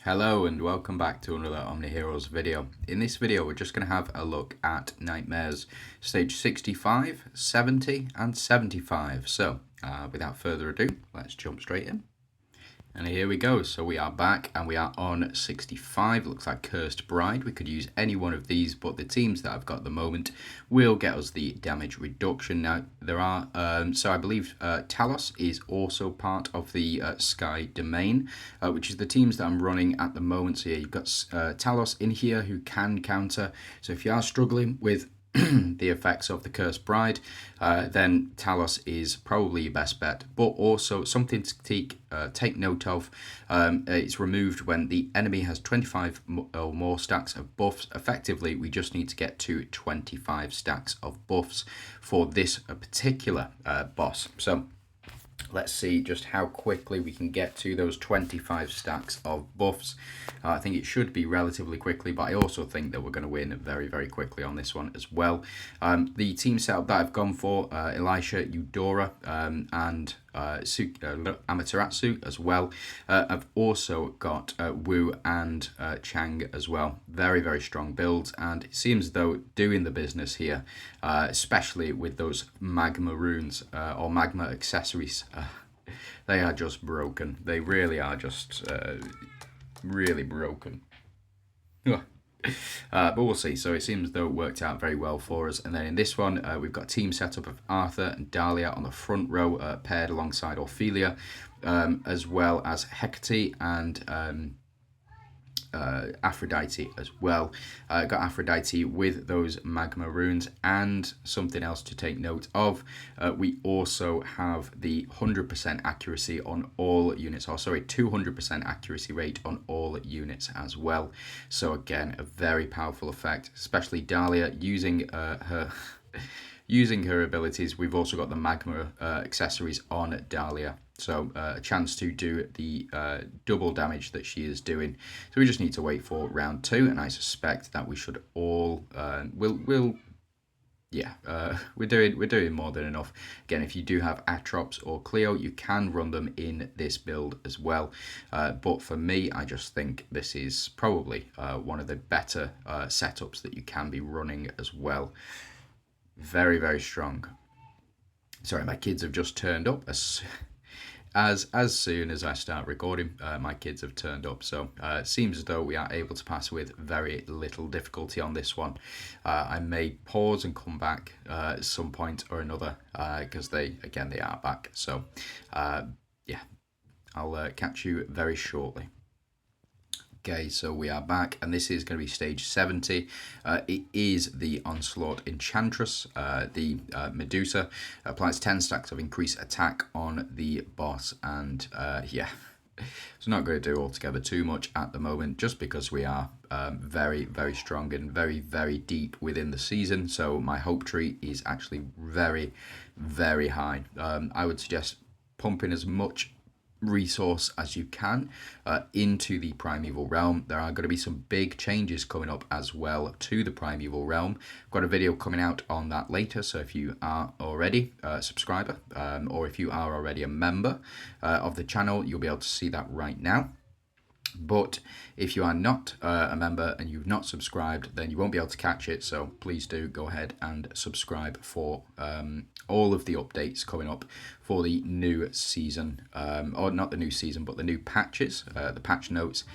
Hello and welcome back to another Omniheroes video. In this video we're just going to have a look at Nightmares stage 65, 70 and 75. So without further ado, let's jump straight in. And here we go. So we are back and we are on 65. Looks like Cursed Bride. We could use any one of these, but the teams that I've got at the moment will get us the damage reduction. Now there are, so I believe Talos is also part of the Sky Domain, which is the teams that I'm running at the moment. So yeah, you've got Talos in here who can counter. So if you are struggling with the effects of the Cursed Bride, then Talos is probably your best bet. But also something to take note of, it's removed when the enemy has 25 or more stacks of buffs. Effectively, we just need to get to 25 stacks of buffs for this particular boss. So let's see just how quickly we can get to those 25 stacks of buffs. I think it should be relatively quickly, but I also think that we're going to win very, very quickly on this one as well. The team setup that I've gone for, Elisha, Eudora, and Amaterasu as well. I've also got Wu and Chang as well. Very, very strong builds, and it seems as though doing the business here, especially with those magma runes or magma accessories, they are just broken. They really are just really broken. But we'll see. So it seems as though it worked out very well for us. And then in this one, we've got a team setup of Arthur and Dahlia on the front row, paired alongside Ophelia, as well as Hecate and Aphrodite as well. Got Aphrodite with those magma runes, and something else to take note of, we also have the 100% accuracy on all units, or sorry, 200% accuracy rate on all units as well. So again, a very powerful effect, especially Dahlia using her using her abilities. We've also got the magma accessories on Dahlia, so a chance to do the double damage that she is doing. So we just need to wait for round 2, and I suspect that we should all we're doing more than enough. Again, if you do have Atrops or Cleo, you can run them in this build as well. But for me, I just think this is probably one of the better setups that you can be running as well. Very, very strong. Sorry, my kids have just turned up. As soon as I start recording, my kids have turned up. So it seems as though we are able to pass with very little difficulty on this one. I may pause and come back at some point or another, because they are back. So yeah, I'll catch you very shortly. Okay, so we are back, and this is going to be stage 70. It is the Onslaught Enchantress. The Medusa applies 10 stacks of increased attack on the boss, and yeah, it's not going to do altogether too much at the moment, just because we are very, very strong and very, very deep within the season. So my hope tree is actually very, very high. I would suggest pumping as much resource as you can into the Primeval Realm. There are going to be some big changes coming up as well to the Primeval Realm. I've got a video coming out on that later, so if you are already a subscriber, or if you are already a member of the channel, you'll be able to see that right now. But if you are not a member and you've not subscribed, then you won't be able to catch it. So please do go ahead and subscribe for all of the updates coming up for the new season, or not the new season, but the new patches, the patch notes.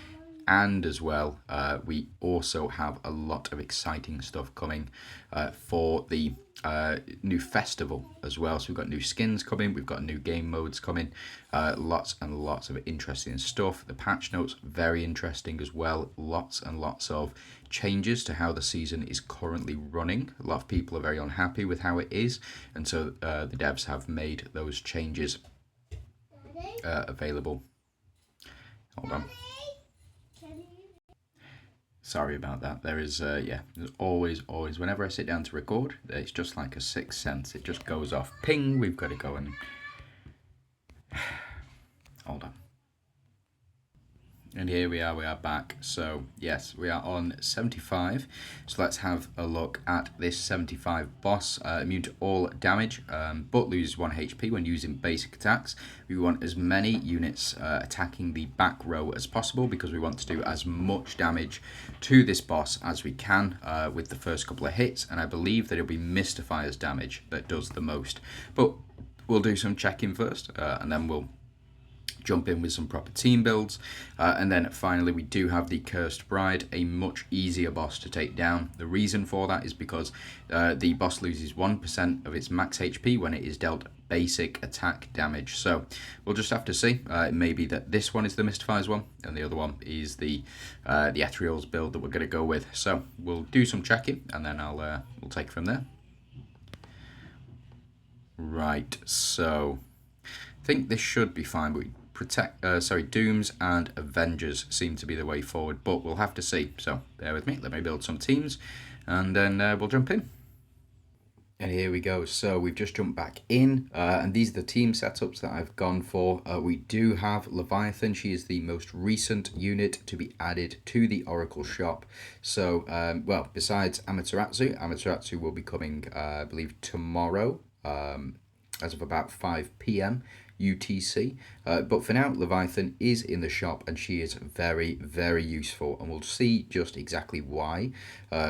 And as well, we also have a lot of exciting stuff coming for the new festival as well. So we've got new skins coming, we've got new game modes coming, lots and lots of interesting stuff. The patch notes, very interesting as well. Lots and lots of changes to how the season is currently running. A lot of people are very unhappy with how it is, and so the devs have made those changes available. Hold on. Sorry about that. There is, yeah, there's always, whenever I sit down to record, it's just like a sixth sense. It just goes off. Ping, we've got to go and... Hold on. And here we are back. So yes, we are on 75. So let's have a look at this 75 boss. Immune to all damage, but loses 1 HP when using basic attacks. We want as many units attacking the back row as possible because we want to do as much damage to this boss as we can with the first couple of hits. And I believe that it'll be Mystifier's damage that does the most. But we'll do some checking first, and then we'll jump in with some proper team builds, and then finally we do have the Cursed Bride, a much easier boss to take down. The reason for that is because the boss loses 1% of its max HP when it is dealt basic attack damage. So we'll just have to see. It may be that this one is the Mystifier's one and the other one is the Ethereal's build that we're going to go with. So we'll do some checking and then we'll take it from there. Right, so I think this should be fine, but Dooms and Avengers seem to be the way forward, but we'll have to see. So bear with me, let me build some teams, and then we'll jump in. And here we go. So we've just jumped back in, and these are the team setups that I've gone for. We do have Leviathan. She is the most recent unit to be added to the Oracle shop. So, well, besides Amaterasu will be coming, I believe, tomorrow, as of about 5 p.m. UTC, but for now Leviathan is in the shop and she is very, very useful, and we'll see just exactly why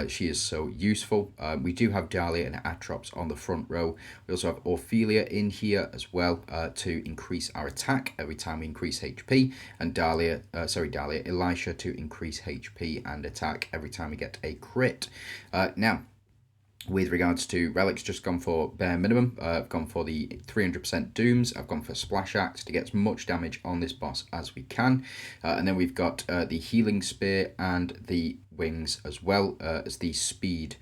she is so useful. We do have Dahlia and Atrops on the front row. We also have Ophelia in here as well to increase our attack every time we increase HP, and Elisha to increase HP and attack every time we get a crit. Now, with regards to relics, just gone for bare minimum. I've gone for the 300% Dooms. I've gone for Splash Axe to get as much damage on this boss as we can. And then we've got the Healing Spear and the Wings as well as the Speed.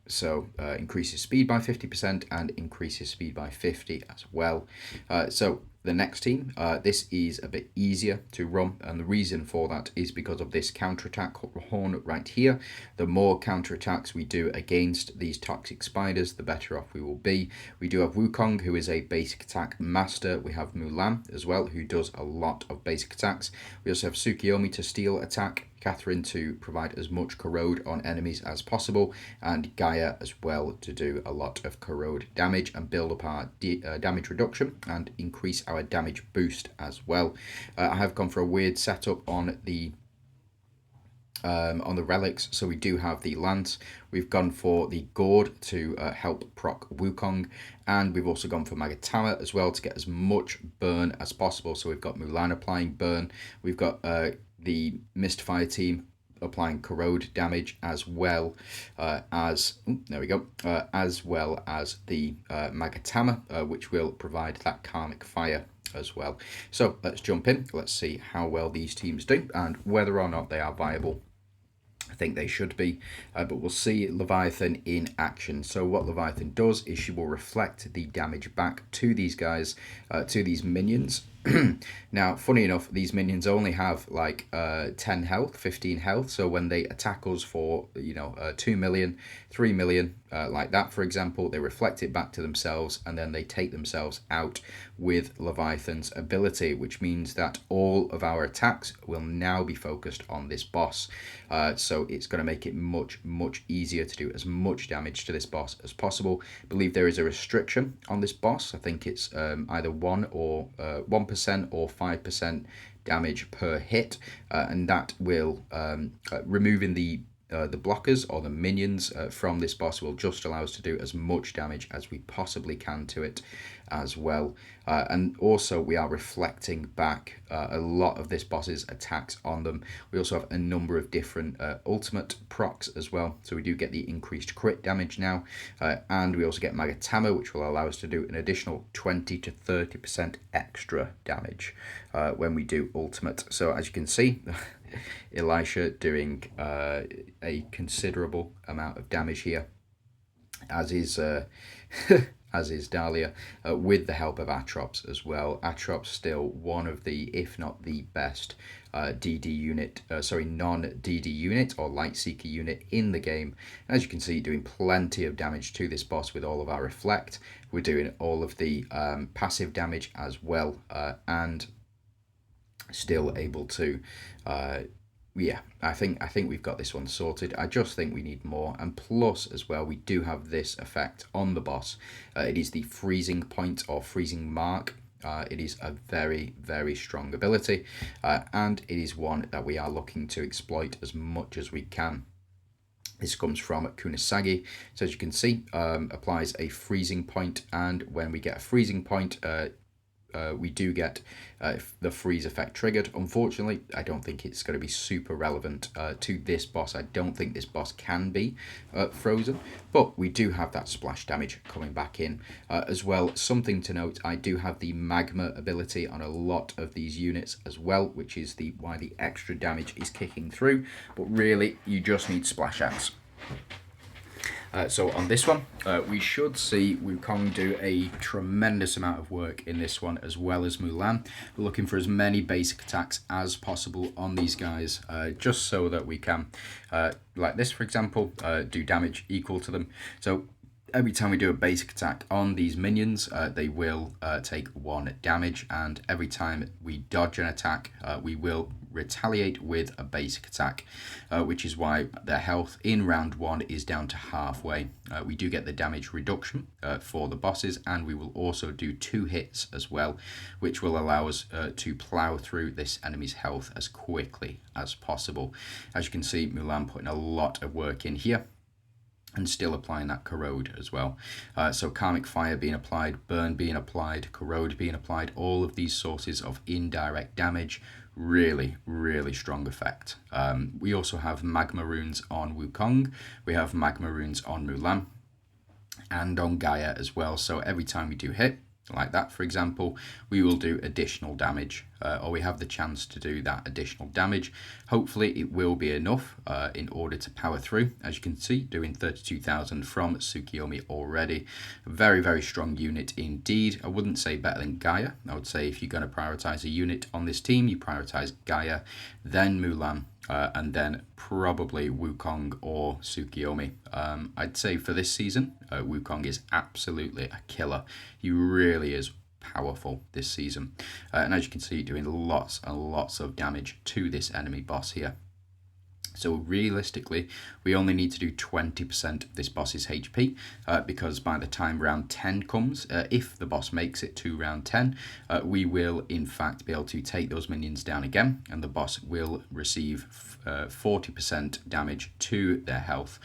Increases speed by 50% and increases speed by 50 as well. So the next team, this is a bit easier to run, and the reason for that is because of this counterattack horn right here. The more counterattacks we do against these toxic spiders, the better off we will be. We do have Wukong, who is a basic attack master. We have Mulan as well, who does a lot of basic attacks. We also have Tsukiyomi to steal attack, Catherine to provide as much corrode on enemies as possible, and Gaia as well to do a lot of corrode damage and build up our damage reduction and increase our damage boost as well. I have gone for a weird setup on the relics, so we do have the Lance, we've gone for the Gourd to help proc Wukong, and we've also gone for Magatama as well to get as much burn as possible. So we've got Mulan applying burn, we've got the Mystifier team applying corrode damage as well as as well as the Magatama, which will provide that karmic fire as well. So let's jump in, let's see how well these teams do and whether or not they are viable. I think they should be, but we'll see Leviathan in action. So what Leviathan does is she will reflect the damage back to these guys, to these minions. Now, funny enough, these minions only have like 10 health, 15 health. So when they attack us for, 2 million, 3 million, like that, for example, they reflect it back to themselves and then they take themselves out with Leviathan's ability, which means that all of our attacks will now be focused on this boss. So it's going to make it much, much easier to do as much damage to this boss as possible. I believe there is a restriction on this boss. I think it's either 1% or 5% damage per hit, and that will removing the blockers or the minions from this boss will just allow us to do as much damage as we possibly can to it as well. And also we are reflecting back a lot of this boss's attacks on them. We also have a number of different ultimate procs as well, so we do get the increased crit damage now, and we also get Magatama, which will allow us to do an additional 20 to 30% extra damage when we do ultimate. So as you can see, Elisha doing a considerable amount of damage here, as is as is Dahlia, with the help of Atrops as well. Atrops still one of the, if not the best non-DD unit or Light Seeker unit in the game. And as you can see, doing plenty of damage to this boss with all of our reflect. We're doing all of the passive damage as well, and still able to yeah, I think we've got this one sorted. I just think we need more, and plus as well, we do have this effect on the boss. It is the freezing point or freezing mark. It is a very, very strong ability, and it is one that we are looking to exploit as much as we can. This comes from Kunasagi. So as you can see, applies a freezing point, and when we get a freezing point, we do get the freeze effect triggered. Unfortunately, I don't think it's going to be super relevant to this boss. I don't think this boss can be frozen, but we do have that splash damage coming back in as well. Something to note, I do have the magma ability on a lot of these units as well, which is why the extra damage is kicking through, but really you just need splash outs. So on this one, we should see Wukong do a tremendous amount of work in this one, as well as Mulan. We're looking for as many basic attacks as possible on these guys, just so that we can, like this for example, do damage equal to them. So every time we do a basic attack on these minions, they will take 1 damage, and every time we dodge an attack, we will retaliate with a basic attack, which is why their health in round 1 is down to halfway. We do get the damage reduction for the bosses, and we will also do 2 hits as well, which will allow us to plow through this enemy's health as quickly as possible. As you can see, Mulan putting a lot of work in here, and still applying that corrode as well. So karmic fire being applied, burn being applied, corrode being applied, all of these sources of indirect damage, really, really strong effect. We also have magma runes on Wukong, we have magma runes on Mulan, and on Gaia as well. So every time we do hit, like that for example, we will do additional damage, or we have the chance to do that additional damage. Hopefully it will be enough in order to power through. As you can see, doing 32,000 from Tsukiyomi already. A very, very strong unit indeed. I wouldn't say better than Gaia. I would say if you're going to prioritize a unit on this team, you prioritize Gaia, then Mulan, and then probably Wukong or Tsukiyomi. I'd say for this season, Wukong is absolutely a killer. He really is powerful this season. And as you can see, doing lots and lots of damage to this enemy boss here. So realistically, we only need to do 20% of this boss's HP, because by the time round 10 comes, if the boss makes it to round 10, we will in fact be able to take those minions down again, and the boss will receive 40% damage to their health.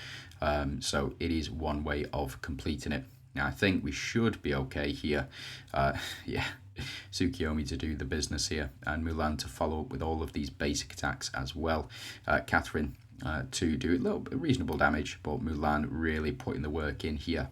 So it is one way of completing it. Now I think we should be okay here. Yeah. Tsukiyomi to do the business here, and Mulan to follow up with all of these basic attacks as well. Catherine to do a little bit reasonable damage, but Mulan really putting the work in here.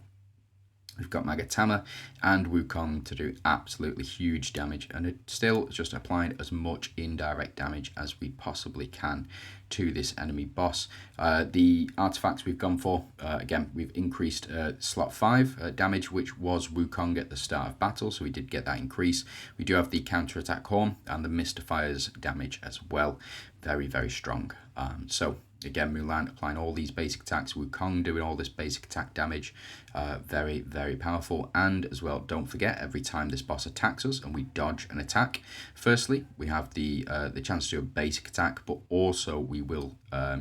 We've got Magatama and Wukong to do absolutely huge damage, and it still just applying as much indirect damage as we possibly can to this enemy boss. The artifacts we've gone for, again, we've increased slot 5 damage, which was Wukong at the start of battle, so we did get that increase. We do have the counter-attack horn and the Mystifier's damage as well. Very, very strong. So again, Mulan applying all these basic attacks, Wukong doing all this basic attack damage. Very, very powerful. And as well, don't forget, every time this boss attacks us and we dodge an attack, firstly, we have the chance to do a basic attack, but also we will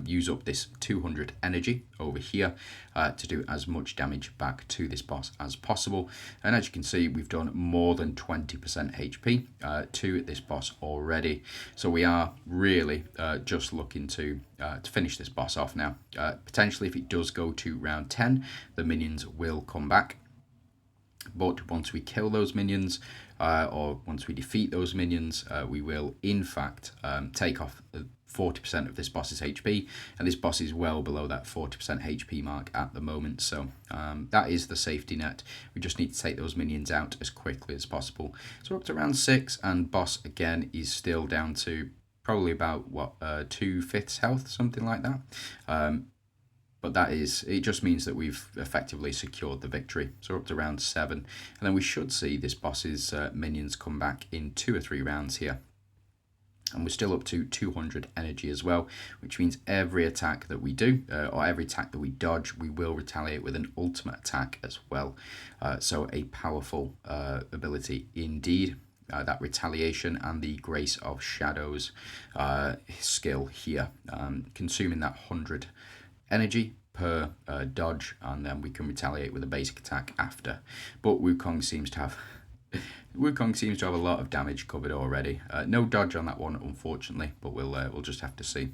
use up this 200 energy over here to do as much damage back to this boss as possible. And as you can see, we've done more than 20% HP to this boss already. So we are really just looking to finish this boss off now. Potentially, if it does go to round 10, the minions will come back. But once we kill those minions, or once we defeat those minions, we will in fact take off 40% of this boss's HP, and this boss is well below that 40% HP mark at the moment, so that is the safety net. We just need to take those minions out as quickly as possible. So we're up to round 6, and boss again is still down to probably about, what, 2/5 health, something like that. But that is, it just means that we've effectively secured the victory. So we're up to round 7, and then we should see this boss's minions come back in 2 or 3 rounds here. And we're still up to 200 energy as well, which means every attack that we do, or every attack that we dodge, we will retaliate with an ultimate attack as well. So a powerful ability indeed. that retaliation and the Grace of Shadows skill here, consuming that 100 energy per dodge, and then we can retaliate with a basic attack after. But Wukong seems to have a lot of damage covered already. No dodge on that one, unfortunately, but we'll just have to see.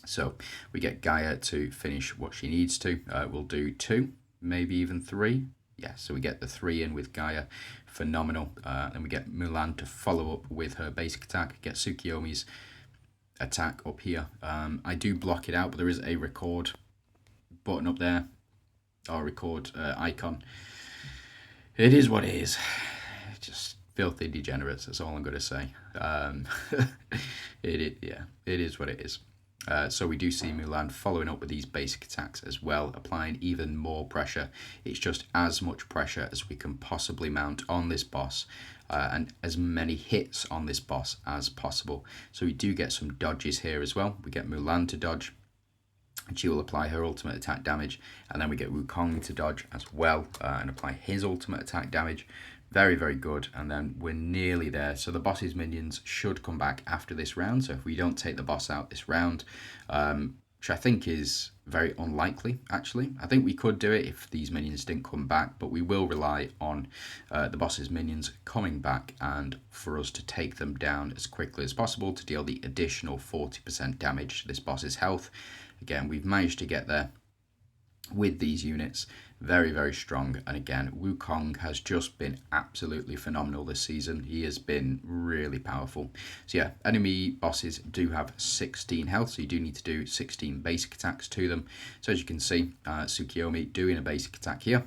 So we get Gaia to finish what she needs to. We'll do 2, maybe even 3. Yeah, so we get the 3 in with Gaia. Phenomenal. Then we get Mulan to follow up with her basic attack. Get Tsukiyomi's attack up here. I do block it out, but there is a record button up there, or record icon. It is what it is. Just filthy degenerates, that's all I'm going to say. It is what it is. So we do see Mulan following up with these basic attacks as well, applying even more pressure. It's just as much pressure as we can possibly mount on this boss, and as many hits on this boss as possible. So we do get some dodges here as well. We get Mulan to dodge, and she will apply her ultimate attack damage, and then we get Wukong to dodge as well and apply his ultimate attack damage. Very, very good. And then we're nearly there. So the boss's minions should come back after this round. So if we don't take the boss out this round, which I think is very unlikely, actually. I think we could do it if these minions didn't come back, but we will rely on the boss's minions coming back and for us to take them down as quickly as possible to deal the additional 40% damage to this boss's health. Again, we've managed to get there with these units. Very, very strong. And again, Wukong has just been absolutely phenomenal this season. He has been really powerful. So yeah, enemy bosses do have 16 health, so you do need to do 16 basic attacks to them. So as you can see, Tsukiyomi doing a basic attack here,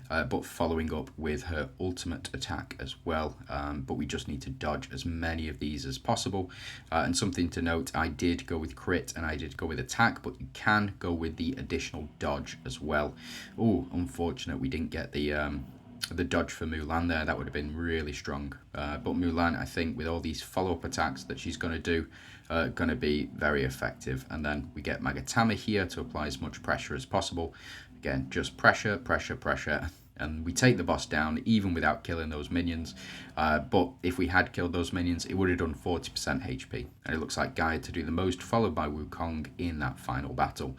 but following up with her ultimate attack as well. But we just need to dodge as many of these as possible. And something to note, I did go with crit and I did go with attack, but you can go with the additional dodge as well. Oh, unfortunate we didn't get the dodge for Mulan there. That would have been really strong. But Mulan, I think, with all these follow-up attacks that she's going to do, going to be very effective. And then we get Magatama here to apply as much pressure as possible. Again, just pressure, pressure, pressure, and we take the boss down even without killing those minions. But if we had killed those minions, it would have done 40% HP. And it looks like Gaia to do the most, followed by Wukong in that final battle.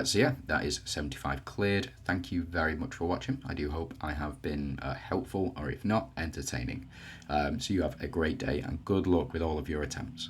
So yeah, that is 75 cleared. Thank you very much for watching. I do hope I have been helpful, or if not, entertaining. So you have a great day and good luck with all of your attempts.